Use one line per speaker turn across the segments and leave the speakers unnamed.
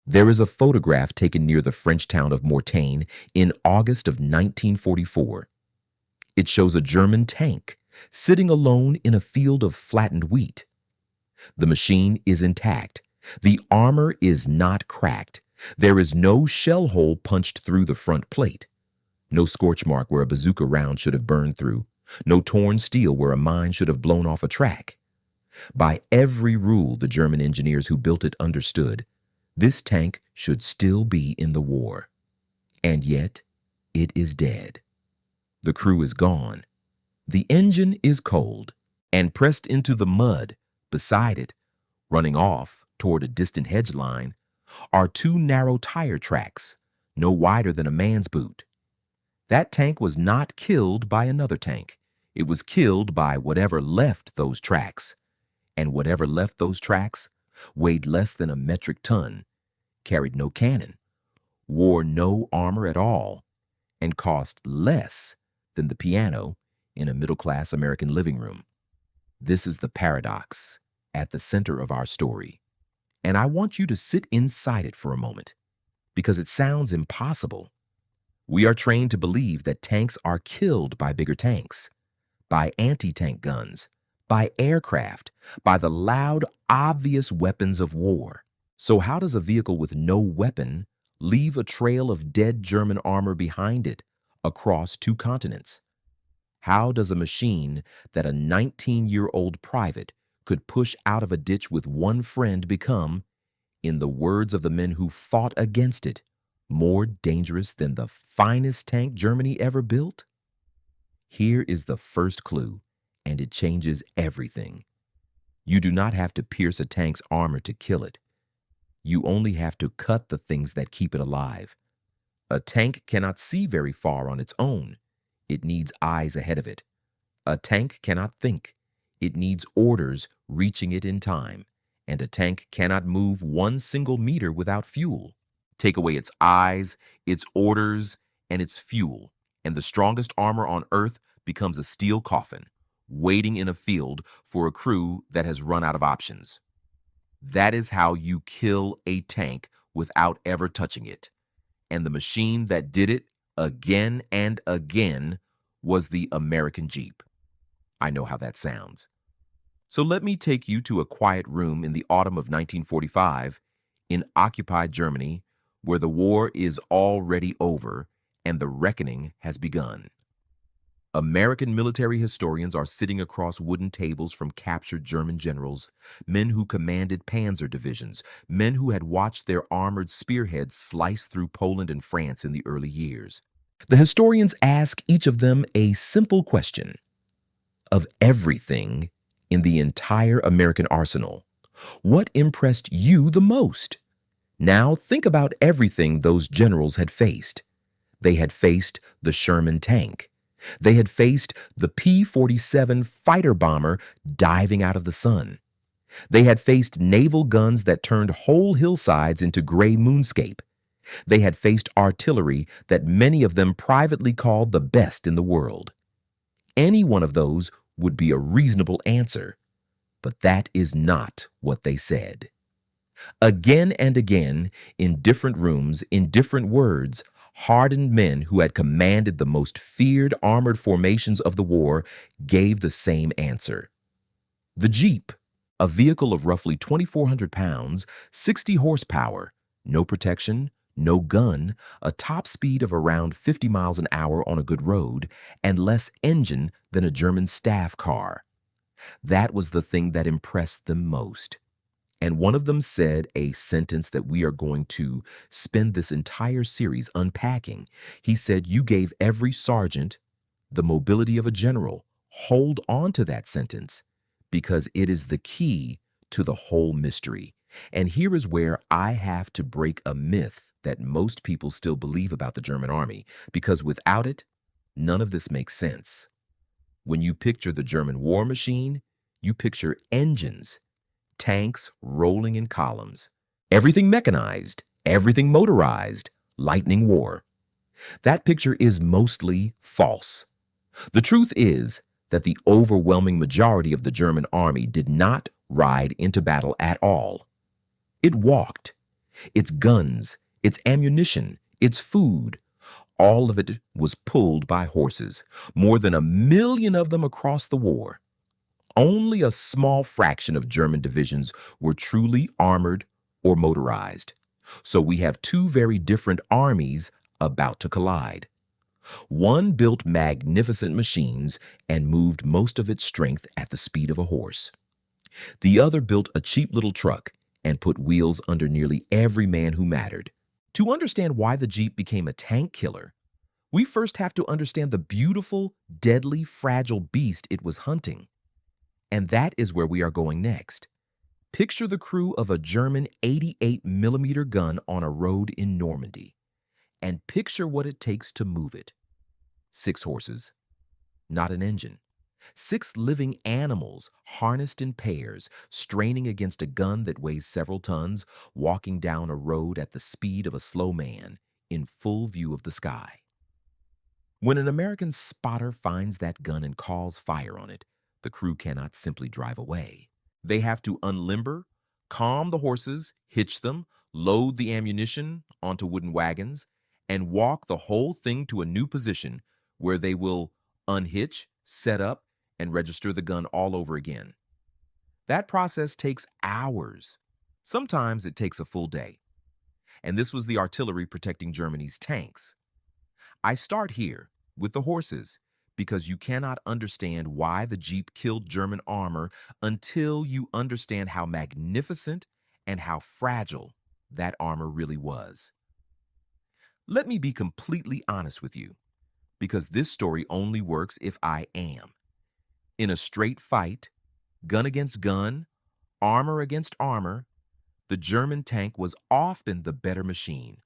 There is a photograph taken near the French town of Mortain in August of 1944. It shows a German tank sitting alone in a field of flattened wheat. The machine is intact. The armor is not cracked. There is no shell hole punched through the front plate. No scorch mark where a bazooka round should have burned through. No torn steel where a mine should have blown off a track. By every rule the German engineers who built it understood, this tank should still be in the war. And yet, it is dead. The crew is gone. The engine is cold and pressed into the mud beside it, running off toward a distant hedge line, are two narrow tire tracks, no wider than a man's boot. That tank was not killed by another tank. It was killed by whatever left those tracks. And whatever left those tracks weighed less than a metric ton, carried no cannon, wore no armor at all, and cost less than the piano in a middle-class American living room. This is the paradox at the center of our story. And I want you to sit inside it for a moment, because it sounds impossible. We are trained to believe that tanks are killed by bigger tanks, by anti-tank guns, by aircraft, by the loud, obvious weapons of war. So how does a vehicle with no weapon leave a trail of dead German armor behind it across two continents? How does a machine that a 19-year-old private could push out of a ditch with one friend become, in the words of the men who fought against it, more dangerous than the finest tank Germany ever built? Here is the first clue, and it changes everything. You do not have to pierce a tank's armor to kill it. You only have to cut the things that keep it alive. A tank cannot see very far on its own. It needs eyes ahead of it. A tank cannot think. It needs orders reaching it in time. And a tank cannot move 1 single meter without fuel. Take away its eyes, its orders, and its fuel, and the strongest armor on earth becomes a steel coffin, waiting in a field for a crew that has run out of options. That is how you kill a tank without ever touching it. And the machine that did it again and again was the American Jeep. I know how that sounds. So let me take you to a quiet room in the autumn of 1945 in occupied Germany, where the war is already over and the reckoning has begun. American military historians are sitting across wooden tables from captured German generals, men who commanded panzer divisions, men who had watched their armored spearheads slice through Poland and France in the early years. The historians ask each of them a simple question. Of everything in the entire American arsenal, what impressed you the most? Now think about everything those generals had faced. They had faced the Sherman tank. They had faced the P-47 fighter bomber diving out of the sun. They had faced naval guns that turned whole hillsides into gray moonscape. They had faced artillery that many of them privately called the best in the world. Any one of those would be a reasonable answer, but that is not what they said. Again and again, in different rooms, in different words, hardened men who had commanded the most feared armored formations of the war gave the same answer. The Jeep, a vehicle of roughly 2,400 pounds, 60 horsepower, no protection, no gun, a top speed of around 50 miles an hour on a good road, and less engine than a German staff car. That was the thing that impressed them most. And one of them said a sentence that we are going to spend this entire series unpacking. He said, "You gave every sergeant the mobility of a general." Hold on to that sentence, because it is the key to the whole mystery. And here is where I have to break a myth that most people still believe about the German army, because without it, none of this makes sense. When you picture the German war machine, you picture engines, tanks rolling in columns, everything mechanized, everything motorized, lightning war. That picture is mostly false. The truth is that the overwhelming majority of the German army did not ride into battle at all. It walked. Its guns, its ammunition, its food, all of it was pulled by horses, more than 1 million of them across the war. Only a small fraction of German divisions were truly armored or motorized. So we have two very different armies about to collide. One built magnificent machines and moved most of its strength at the speed of a horse. The other built a cheap little truck and put wheels under nearly every man who mattered. To understand why the Jeep became a tank killer, we first have to understand the beautiful, deadly, fragile beast it was hunting. And that is where we are going next. Picture the crew of a German 88 millimeter gun on a road in Normandy, and picture what it takes to move it. 6 horses, not an engine. 6 living animals harnessed in pairs, straining against a gun that weighs several tons, walking down a road at the speed of a slow man, in full view of the sky. When an American spotter finds that gun and calls fire on it, the crew cannot simply drive away. They have to unlimber, calm the horses, hitch them, load the ammunition onto wooden wagons, and walk the whole thing to a new position where they will unhitch, set up, and register the gun all over again. That process takes hours. Sometimes it takes a full day. And this was the artillery protecting Germany's tanks. I start here with the horses because you cannot understand why the Jeep killed German armor until you understand how magnificent and how fragile that armor really was. Let me be completely honest with you, because this story only works if I am. In a straight fight, gun against gun, armor against armor, the German tank was often the better machine.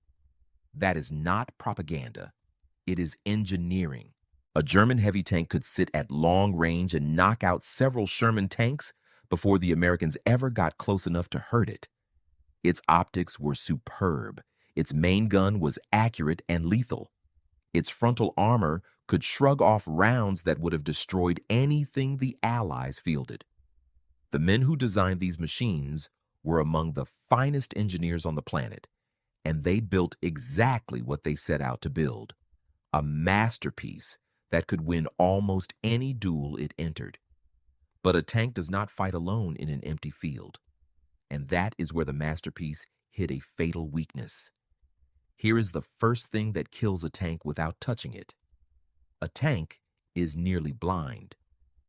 That is not propaganda. It is engineering. A German heavy tank could sit at long range and knock out several Sherman tanks before the Americans ever got close enough to hurt it. Its optics were superb. Its main gun was accurate and lethal. Its frontal armor could shrug off rounds that would have destroyed anything the Allies fielded. The men who designed these machines were among the finest engineers on the planet, and they built exactly what they set out to build: a masterpiece that could win almost any duel it entered. But a tank does not fight alone in an empty field, and that is where the masterpiece hit a fatal weakness. Here is the first thing that kills a tank without touching it. A tank is nearly blind.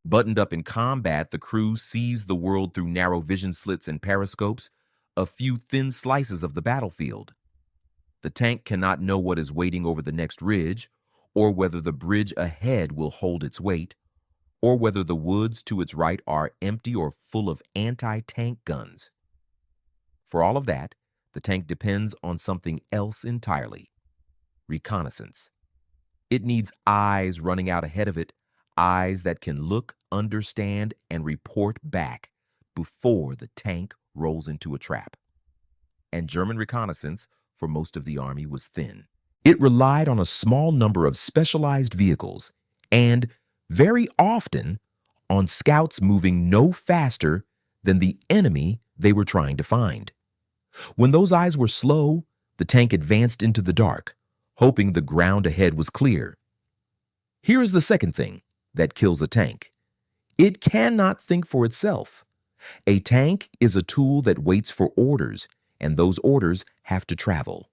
Buttoned up in combat, the crew sees the world through narrow vision slits and periscopes, a few thin slices of the battlefield. The tank cannot know what is waiting over the next ridge, or whether the bridge ahead will hold its weight, or whether the woods to its right are empty or full of anti-tank guns. For all of that, the tank depends on something else entirely: reconnaissance. It needs eyes running out ahead of it, eyes that can look, understand, and report back before the tank rolls into a trap. And German reconnaissance for most of the army was thin. It relied on a small number of specialized vehicles and, very often, on scouts moving no faster than the enemy they were trying to find. When those eyes were slow, the tank advanced into the dark, hoping the ground ahead was clear. Here is the second thing that kills a tank: it cannot think for itself. A tank is a tool that waits for orders, and those orders have to travel.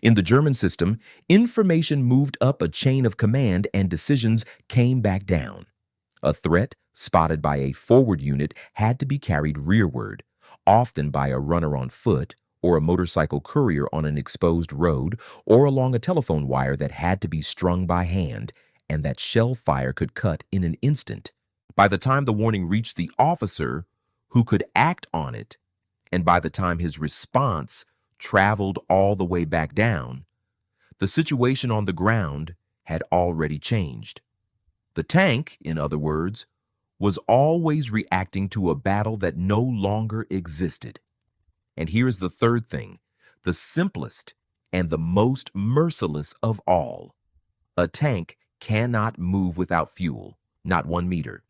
In the German system, information moved up a chain of command and decisions came back down. A threat spotted by a forward unit had to be carried rearward, often by a runner on foot or a motorcycle courier on an exposed road, or along a telephone wire that had to be strung by hand, and that shell fire could cut in an instant. By the time the warning reached the officer who could act on it, and by the time his response traveled all the way back down, the situation on the ground had already changed. The tank, in other words, was always reacting to a battle that no longer existed. And here is the third thing, the simplest and the most merciless of all: a tank cannot move without fuel, not 1 meter.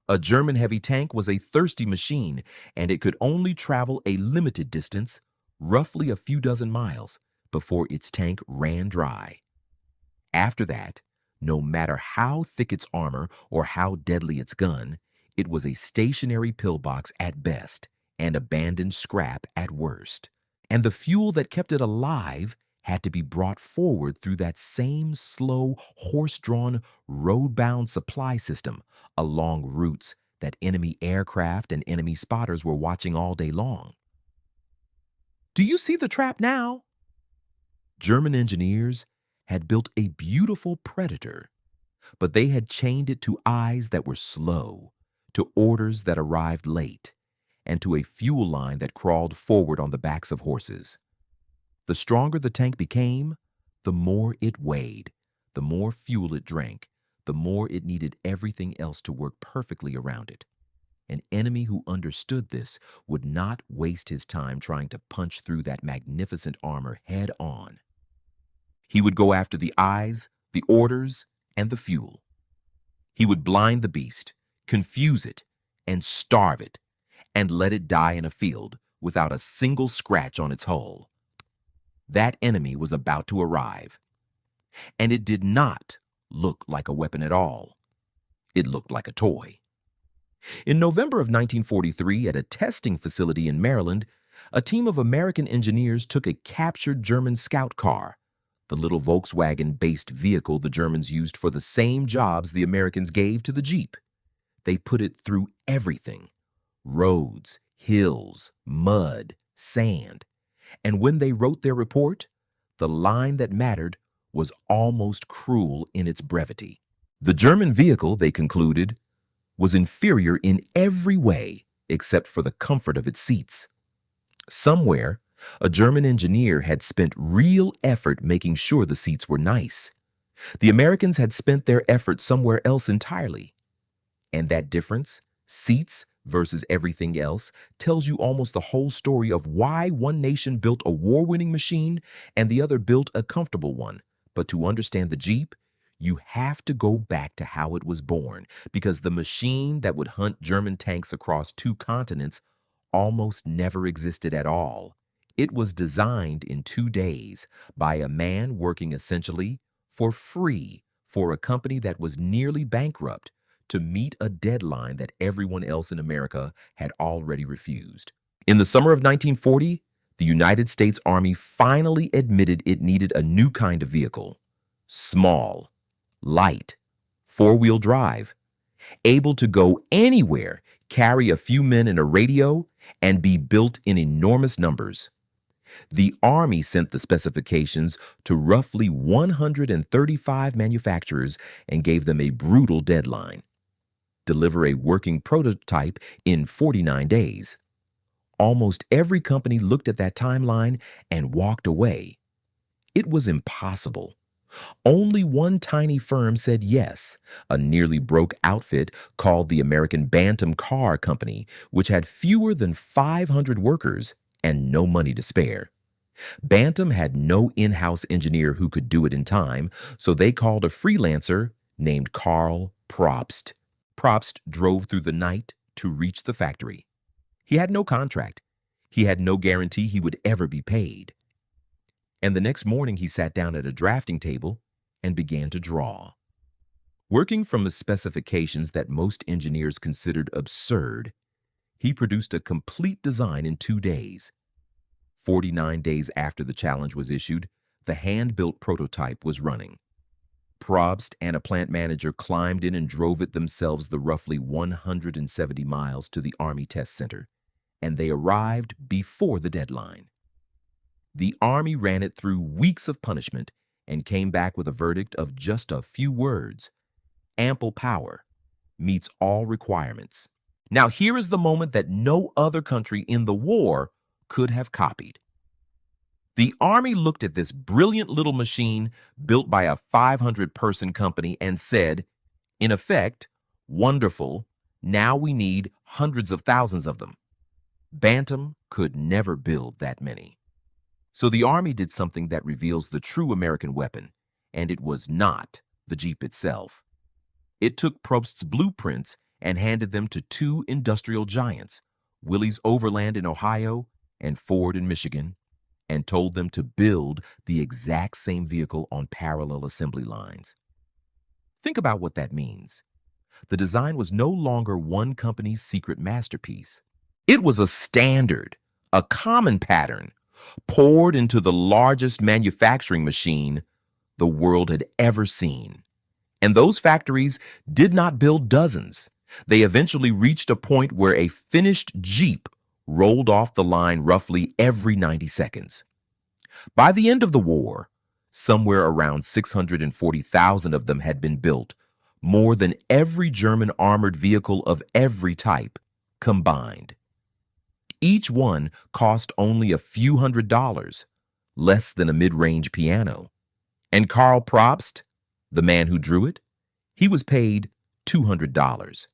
A German heavy tank was a thirsty machine, and it could only travel a limited distance roughly a few dozen miles, before its tank ran dry. After that, no matter how thick its armor or how deadly its gun, it was a stationary pillbox at best and abandoned scrap at worst. And the fuel that kept it alive had to be brought forward through that same slow, horse-drawn, road-bound supply system along routes that enemy aircraft and enemy spotters were watching all day long. Do you see the trap now? German engineers had built a beautiful Predator, but they had chained it to eyes that were slow, to orders that arrived late, and to a fuel line that crawled forward on the backs of horses. The stronger the tank became, the more it weighed, the more fuel it drank, the more it needed everything else to work perfectly around it. An enemy who understood this would not waste his time trying to punch through that magnificent armor head on. He would go after the eyes, the orders, and the fuel. He would blind the beast, confuse it, and starve it, and let it die in a field without a single scratch on its hull. That enemy was about to arrive. And it did not look like a weapon at all. It looked like a toy. In November of 1943, at a testing facility in Maryland, a team of American engineers took a captured German scout car, the little Volkswagen-based vehicle the Germans used for the same jobs the Americans gave to the Jeep. They put it through everything: roads, hills, mud, sand. And when they wrote their report, the line that mattered was almost cruel in its brevity. The German vehicle, they concluded, was inferior in every way except for the comfort of its seats. Somewhere, a German engineer had spent real effort making sure the seats were nice. The Americans had spent their effort somewhere else entirely. And that difference, seats versus everything else, tells you almost the whole story of why one nation built a war-winning machine and the other built a comfortable one. But to understand the Jeep, you have to go back to how it was born, because the machine that would hunt German tanks across 2 continents almost never existed at all. It was designed in 2 days by a man working essentially for free for a company that was nearly bankrupt to meet a deadline that everyone else in America had already refused. In the summer of 1940, the United States Army finally admitted it needed a new kind of vehicle: small, light, 4-wheel drive, able to go anywhere, carry a few men and a radio, and be built in enormous numbers. The Army sent the specifications to roughly 135 manufacturers and gave them a brutal deadline: deliver a working prototype in 49 days. Almost every company looked at that timeline and walked away. It was impossible. Only one tiny firm said yes, a nearly broke outfit called the American Bantam Car Company, which had fewer than 500 workers and no money to spare. Bantam had no in-house engineer who could do it in time, so they called a freelancer named Karl Probst. Probst drove through the night to reach the factory. He had no contract. He had no guarantee he would ever be paid. And the next morning he sat down at a drafting table and began to draw. Working from the specifications that most engineers considered absurd, he produced a complete design in 2 days. 49 days after the challenge was issued, the hand-built prototype was running. Probst and a plant manager climbed in and drove it themselves the roughly 170 miles to the Army Test Center, and they arrived before the deadline. The Army ran it through weeks of punishment and came back with a verdict of just a few words: ample power, meets all requirements. Now here is the moment that no other country in the war could have copied. The Army looked at this brilliant little machine built by a 500-person company and said, in effect, wonderful, now we need hundreds of thousands of them. Bantam could never build that many. So the Army did something that reveals the true American weapon, and it was not the Jeep itself. It took Probst's blueprints and handed them to 2 industrial giants, Willys Overland in Ohio and Ford in Michigan. and told them to build the exact same vehicle on parallel assembly lines. Think about what that means. The design was no longer one company's secret masterpiece. It was a standard, a common pattern, poured into the largest manufacturing machine the world had ever seen. And those factories did not build dozens. They eventually reached a point where a finished Jeep rolled off the line roughly every 90 seconds. By the end of the war, somewhere around 640,000 of them had been built, more than every German armored vehicle of every type combined. Each one cost only a few $100s, less than a mid-range piano. And Karl Probst, the man who drew it, he was paid $200.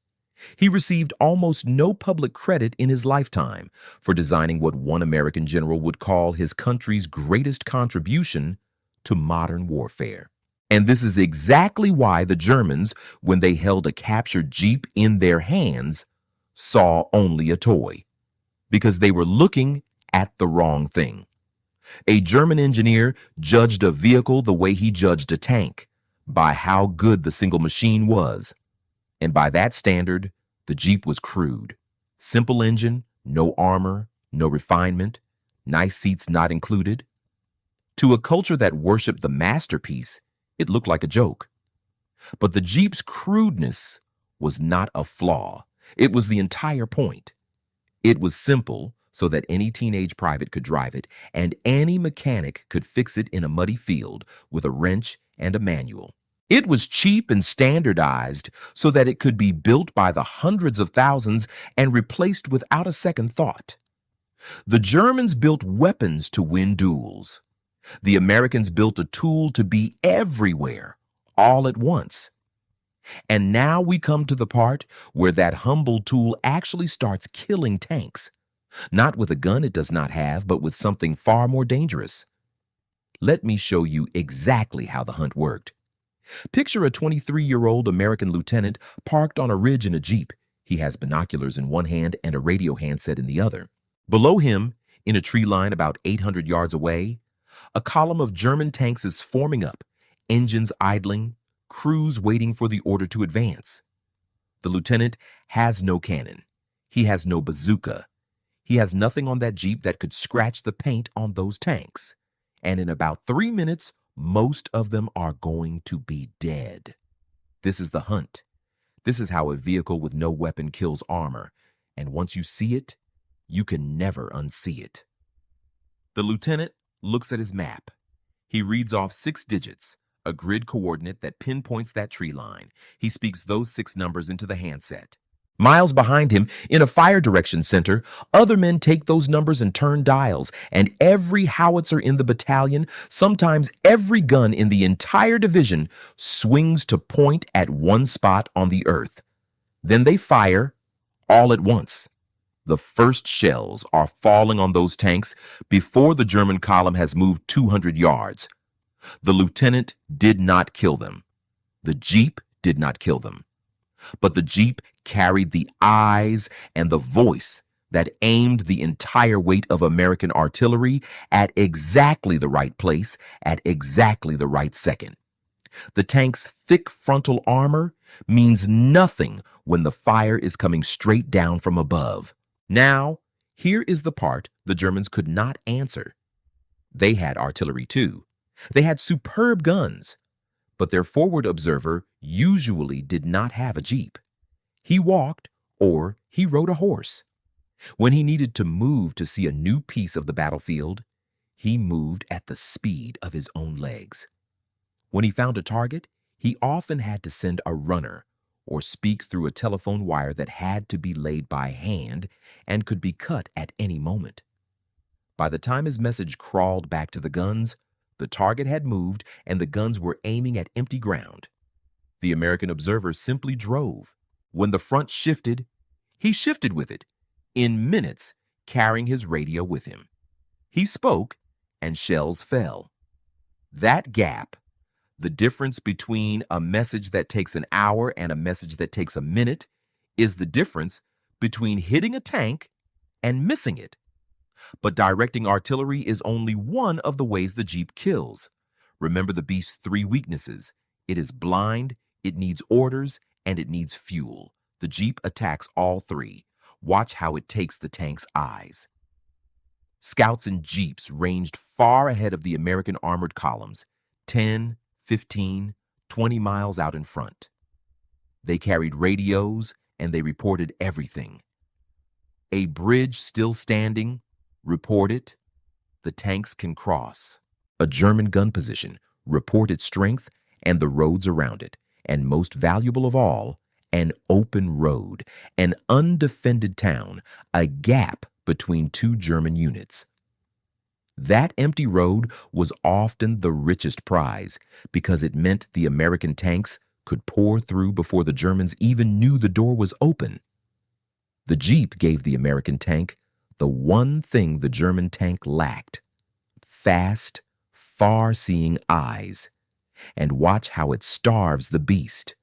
He received almost no public credit in his lifetime for designing what one American general would call his country's greatest contribution to modern warfare. And this is exactly why the Germans, when they held a captured Jeep in their hands, saw only a toy. Because they were looking at the wrong thing. A German engineer judged a vehicle the way he judged a tank, by how good the single machine was. And by that standard, the Jeep was crude. Simple engine, no armor, no refinement, nice seats not included. To a culture that worshiped the masterpiece, it looked like a joke. But the Jeep's crudeness was not a flaw. It was the entire point. It was simple so that any teenage private could drive it, and any mechanic could fix it in a muddy field with a wrench and a manual. It was cheap and standardized so that it could be built by the hundreds of thousands and replaced without a second thought. The Germans built weapons to win duels. The Americans built a tool to be everywhere, all at once. And now we come to the part where that humble tool actually starts killing tanks. Not with a gun it does not have, but with something far more dangerous. Let me show you exactly how the hunt worked. Picture a 23-year-old American lieutenant parked on a ridge in a Jeep. He has binoculars in one hand and a radio handset in the other. Below him, in a tree line about 800 yards away, a column of German tanks is forming up, engines idling, crews waiting for the order to advance. The lieutenant has no cannon. He has no bazooka. He has nothing on that Jeep that could scratch the paint on those tanks. And in about 3 minutes, most of them are going to be dead. This is the hunt. This is how a vehicle with no weapon kills armor. And once you see it, you can never unsee it. The lieutenant looks at his map. He reads off 6 digits, a grid coordinate that pinpoints that tree line. He speaks those 6 numbers into the handset. Miles behind him, in a fire direction center, other men take those numbers and turn dials, and every howitzer in the battalion, sometimes every gun in the entire division, swings to point at one spot on the earth. Then they fire all at once. The first shells are falling on those tanks before the German column has moved 200 yards. The lieutenant did not kill them. The Jeep did not kill them. But the Jeep carried the eyes and the voice that aimed the entire weight of American artillery at exactly the right place at exactly the right second. The tank's thick frontal armor means nothing when the fire is coming straight down from above. Now, here is the part the Germans could not answer. They had artillery too. They had superb guns. But their forward observer usually did not have a Jeep. He walked or he rode a horse. When he needed to move to see a new piece of the battlefield, he moved at the speed of his own legs. When he found a target, he often had to send a runner or speak through a telephone wire that had to be laid by hand and could be cut at any moment. By the time his message crawled back to the guns, the target had moved and the guns were aiming at empty ground. The American observer simply drove. When the front shifted, he shifted with it, in minutes carrying his radio with him. He spoke and shells fell. That gap, the difference between a message that takes an hour and a message that takes a minute, is the difference between hitting a tank and missing it. But directing artillery is only one of the ways the Jeep kills. Remember the beast's three weaknesses. It is blind, it needs orders, and it needs fuel. The Jeep attacks all three. Watch how it takes the tank's eyes. Scouts and Jeeps ranged far ahead of the American armored columns, 10, 15, 20 miles out in front. They carried radios and they reported everything. A bridge still standing, report it. The tanks can cross. A German gun position, report its strength and the roads around it. And most valuable of all, an open road, an undefended town, a gap between two German units. That empty road was often the richest prize because it meant the American tanks could pour through before the Germans even knew the door was open. The Jeep gave the American tank the one thing the German tank lacked: fast, far-seeing eyes. And watch how it starves the beast.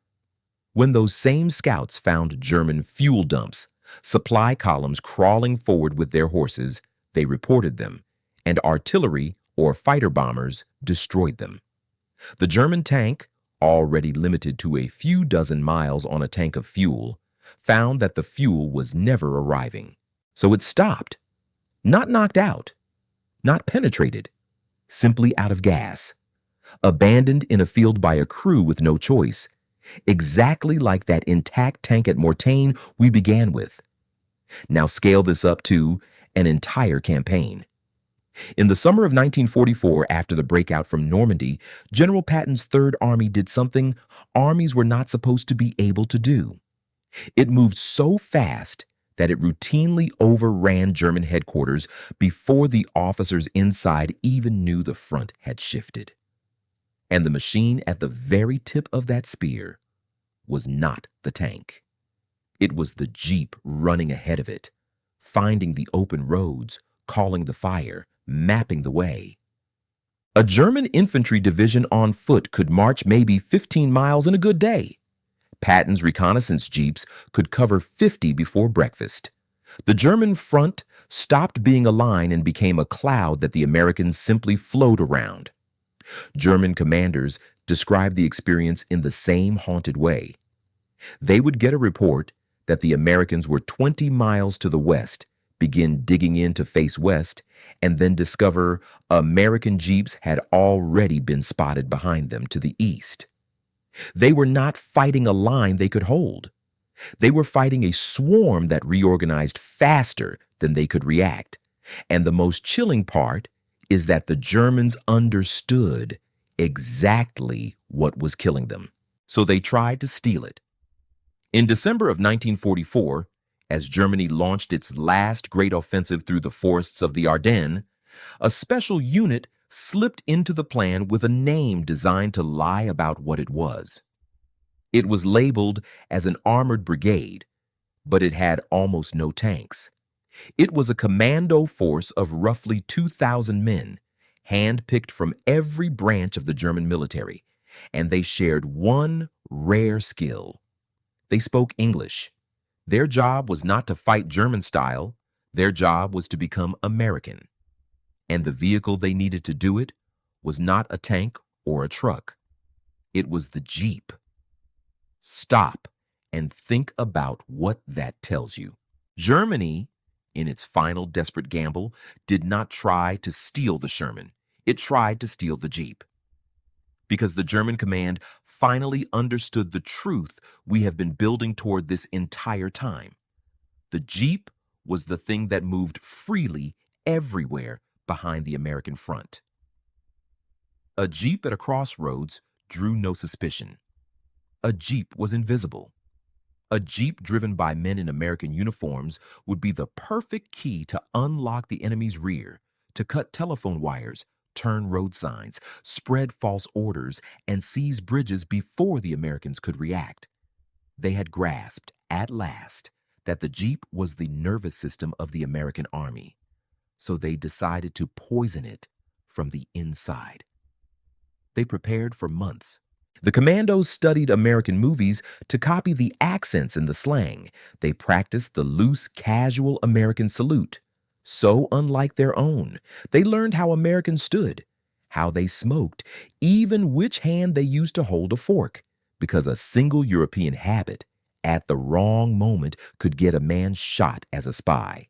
When those same scouts found German fuel dumps, supply columns crawling forward with their horses, they reported them, and artillery or fighter bombers destroyed them. The German tank, already limited to a few dozen miles on a tank of fuel, found that the fuel was never arriving. So it stopped. Not knocked out, not penetrated, simply out of gas. Abandoned in a field by a crew with no choice, exactly like that intact tank at Mortain we began with. Now scale this up to an entire campaign. In the summer of 1944, after the breakout from Normandy, General Patton's Third Army did something armies were not supposed to be able to do. It moved so fast that it routinely overran German headquarters before the officers inside even knew the front had shifted. And the machine at the very tip of that spear was not the tank. It was the Jeep running ahead of it, finding the open roads, calling the fire, mapping the way. A German infantry division on foot could march maybe 15 miles in a good day. Patton's reconnaissance Jeeps could cover 50 before breakfast. The German front stopped being a line and became a cloud that the Americans simply flowed around. German commanders described the experience in the same haunted way. They would get a report that the Americans were 20 miles to the west, begin digging in to face west, and then discover American Jeeps had already been spotted behind them to the east. They were not fighting a line they could hold. They were fighting a swarm that reorganized faster than they could react. And the most chilling part is that the Germans understood exactly what was killing them. So they tried to steal it. In December of 1944, as Germany launched its last great offensive through the forests of the Ardennes, a special unit slipped into the plan with a name designed to lie about what it was. It was labeled as an armored brigade, but it had almost no tanks. It was a commando force of roughly 2,000 men, hand-picked from every branch of the German military, and they shared one rare skill. They spoke English. Their job was not to fight German style. Their job was to become American. And the vehicle they needed to do it was not a tank or a truck. It was the Jeep. Stop and think about what that tells you. Germany, in its final desperate gamble, did not try to steal the Sherman. It tried to steal the Jeep. Because the German command finally understood the truth we have been building toward this entire time. The Jeep was the thing that moved freely everywhere behind the American front. A Jeep at a crossroads drew no suspicion. A Jeep was invisible. A Jeep driven by men in American uniforms would be the perfect key to unlock the enemy's rear, to cut telephone wires, turn road signs, spread false orders, and seize bridges before the Americans could react. They had grasped, at last, that the Jeep was the nervous system of the American army, so they decided to poison it from the inside. They prepared for months. The commandos studied American movies to copy the accents and the slang. They practiced the loose, casual American salute. so unlike their own. They learned how Americans stood, how they smoked, even which hand they used to hold a fork, because a single European habit at the wrong moment could get a man shot as a spy.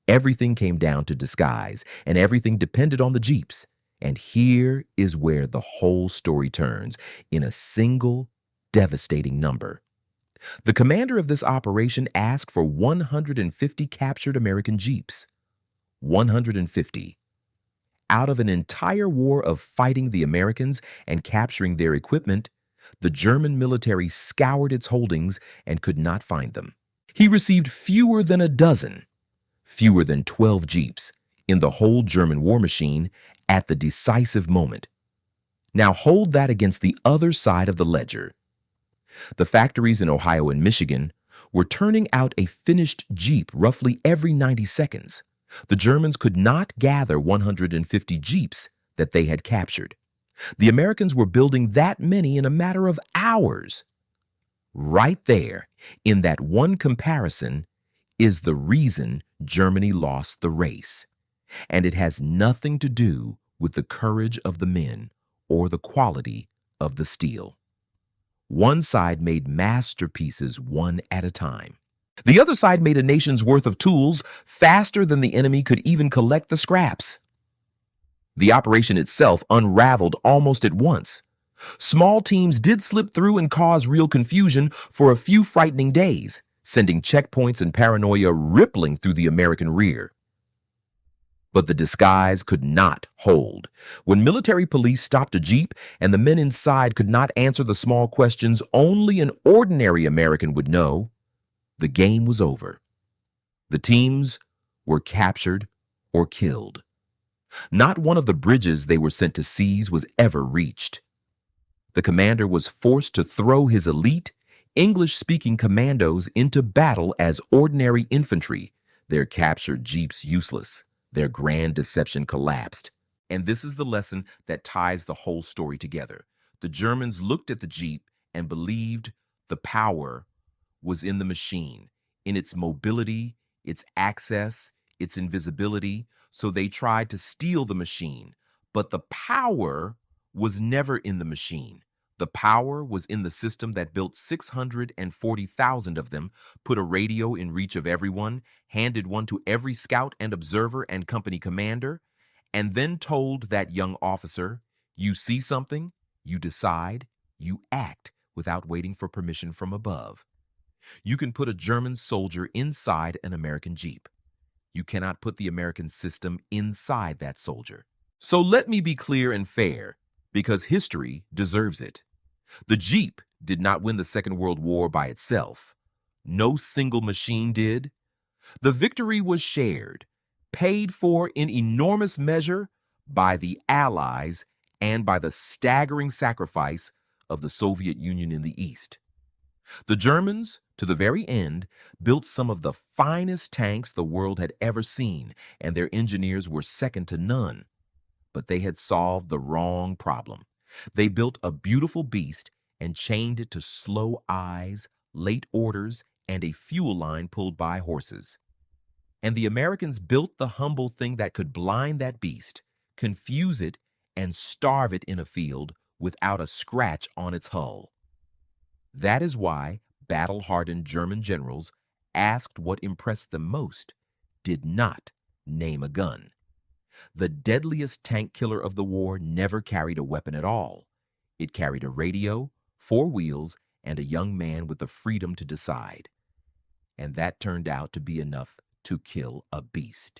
Everything came down to disguise, and everything depended on the Jeeps. And here is where the whole story turns in a single devastating number. The commander of this operation asked for 150 captured American Jeeps. 150. Out of an entire war of fighting the Americans and capturing their equipment, the German military scoured its holdings and could not find them. He received fewer than a dozen, fewer than 12 Jeeps in the whole German war machine at the decisive moment. Now hold that against the other side of the ledger. The factories in Ohio and Michigan were turning out a finished Jeep roughly every 90 seconds. The Germans could not gather 150 Jeeps that they had captured. The Americans were building that many in a matter of hours. Right there, in that one comparison, is the reason Germany lost the race. And it has nothing to do with the courage of the men or the quality of the steel. One side made masterpieces one at a time. The other side made a nation's worth of tools faster than the enemy could even collect the scraps. The operation itself unraveled almost at once. Small teams did slip through and cause real confusion for a few frightening days, sending checkpoints and paranoia rippling through the American rear. But the disguise could not hold. When military police stopped a Jeep and the men inside could not answer the small questions only an ordinary American would know, the game was over. The teams were captured or killed. Not one of the bridges they were sent to seize was ever reached. The commander was forced to throw his elite, English-speaking commandos into battle as ordinary infantry, their captured Jeeps useless. Their grand deception collapsed. And this is the lesson that ties the whole story together. The Germans looked at the Jeep and believed the power was in the machine, in its mobility, its access, its invisibility. So they tried to steal the machine. But the power was never in the machine. The power was in the system that built 640,000 of them, put a radio in reach of everyone, handed one to every scout and observer and company commander, and then told that young officer, you see something, you decide, you act without waiting for permission from above. You can put a German soldier inside an American Jeep. You cannot put the American system inside that soldier. So let me be clear and fair, because history deserves it. The Jeep did not win the Second World War by itself. No single machine did. The victory was shared, paid for in enormous measure by the Allies and by the staggering sacrifice of the Soviet Union in the East. The Germans, to the very end, built some of the finest tanks the world had ever seen, and their engineers were second to none. But they had solved the wrong problem. They built a beautiful beast and chained it to slow eyes, late orders, and a fuel line pulled by horses. And the Americans built the humble thing that could blind that beast, confuse it, and starve it in a field without a scratch on its hull. That is why battle-hardened German generals asked what impressed them most, did not name a gun. The deadliest tank killer of the war never carried a weapon at all. It carried a radio, 4 wheels, and a young man with the freedom to decide. And that turned out to be enough to kill a beast.